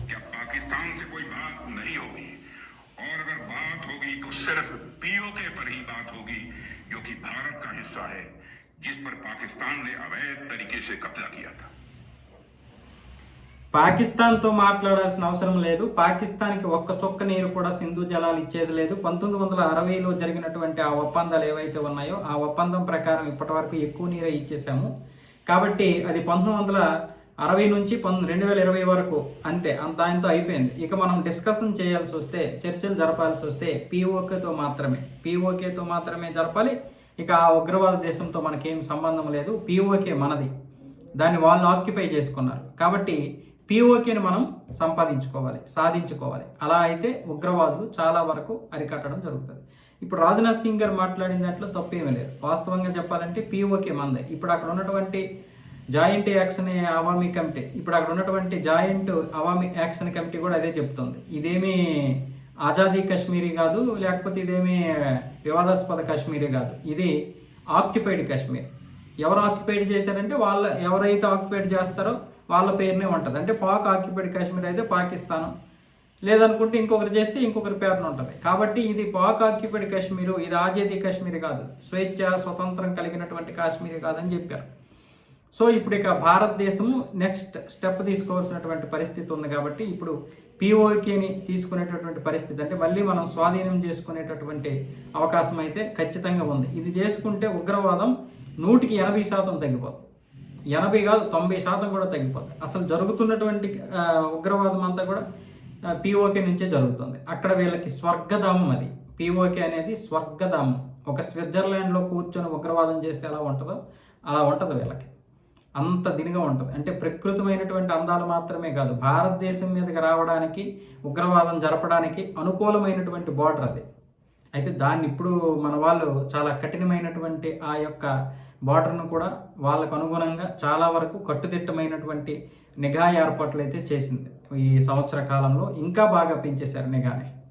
क्या पाकिस्तान से कोई बात नहीं होगी, और अगर बात होगी तो सिर्फ पीओके पर ही बात होगी, जो कि भारत का हिस्सा है, जिस पर पाकिस्तान ने अवैध तरीके से कब्जा किया था। పాకిస్తాన్తో మాట్లాడాల్సిన అవసరం లేదు. పాకిస్తాన్కి ఒక్క చుక్క నీరు కూడా సింధు జలాలు ఇచ్చేది లేదు. 1960లో జరిగినటువంటి ఆ ఒప్పందాలు ఏవైతే ఉన్నాయో ఆ ఒప్పందం ప్రకారం ఇప్పటి వరకు ఎక్కువ నీరే ఇచ్చేసాము. కాబట్టి అది 1960 నుంచి 2020 వరకు అంతే, దాంతో అయిపోయింది. ఇక మనం డిస్కషన్ చేయాల్సి వస్తే, చర్చలు జరపాల్సి వస్తే పీఓకేతో మాత్రమే జరపాలి. ఇక ఆ ఉగ్రవాద దేశంతో మనకేం సంబంధం లేదు. పీఓకే మనది, దాన్ని వాళ్ళు ఆక్యుపై చేసుకున్నారు. కాబట్టి పీఓకేని మనం సాధించుకోవాలి. అలా అయితే ఉగ్రవాదులు చాలా వరకు అరికట్టడం జరుగుతుంది. ఇప్పుడు రాజ్నాథ్ సింగ్ గారు మాట్లాడిన దాంట్లో తప్పేమీ లేదు. వాస్తవంగా చెప్పాలంటే పీఓకే మందే. ఇప్పుడు అక్కడ ఉన్నటువంటి joint action Awami committee, joint Awami action committee కూడా అదే చెప్తుంది. ఇదేమీ ఆజాదీ కాశ్మీరీ కాదు, లేకపోతే ఇదేమీ వివాదాస్పద కాశ్మీరీ కాదు, ఇది ఆక్యుపైడ్ కాశ్మీర్. ఎవరు ఆక్యుపైడ్ చేశారంటే ఎవరైతే ఆక్యుపైడ్ చేస్తారో వాళ్ళ పేరునే ఉంటుంది. అంటే పాక్ ఆక్యుపైడ్ కాశ్మీర్ అయితే పాకిస్తాను, లేదనుకుంటే ఇంకొకరు చేస్తే ఇంకొకరి పేరున ఉంటుంది. కాబట్టి ఇది పాక్ ఆక్యుపైడ్ కాశ్మీరు, ఇది ఆజాదీ కాశ్మీర్ కాదు, స్వతంత్రం కలిగినటువంటి కాశ్మీర్ కాదని చెప్పారు. సో ఇప్పుడు ఇక భారతదేశము నెక్స్ట్ స్టెప్ తీసుకోవాల్సినటువంటి పరిస్థితి ఉంది. కాబట్టి ఇప్పుడు పీఓకేని తీసుకునేటటువంటి పరిస్థితి, అంటే మళ్ళీ మనం స్వాధీనం చేసుకునేటటువంటి అవకాశం అయితే ఖచ్చితంగా ఉంది. ఇది చేసుకుంటే ఉగ్రవాదం 100కి 80% తగ్గిపోతుంది. 80 కాదు 90% కూడా తగ్గిపోతుంది. అసలు జరుగుతున్నటువంటి ఉగ్రవాదం అంతా కూడా పీఓకే నుంచే జరుగుతుంది. అక్కడ వీళ్ళకి స్వర్గధామం అది. పీఓకే అనేది స్వర్గధామం. ఒక స్విట్జర్లాండ్లో కూర్చొని ఉగ్రవాదం చేస్తే ఎలా ఉంటుందో అలా ఉంటుంది వీళ్ళకి. అంత దినిగా ఉంటుంది. అంటే ప్రకృతమైనటువంటి అందాలు మాత్రమే కాదు, భారతదేశం మీదకి రావడానికి, ఉగ్రవాదం జరపడానికి అనుకూలమైనటువంటి బార్డర్ అది. అయితే దాన్ని ఇప్పుడు మన వాళ్ళు చాలా కఠినమైనటువంటి ఆ యొక్క బార్డర్ను కూడా వాళ్ళకు అనుగుణంగా చాలా వరకు కట్టుదిట్టమైనటువంటి నిఘా ఏర్పాట్లు అయితే చేసింది. ఈ సంవత్సర కాలంలో ఇంకా బాగా పెంచేశారు నిఘాని.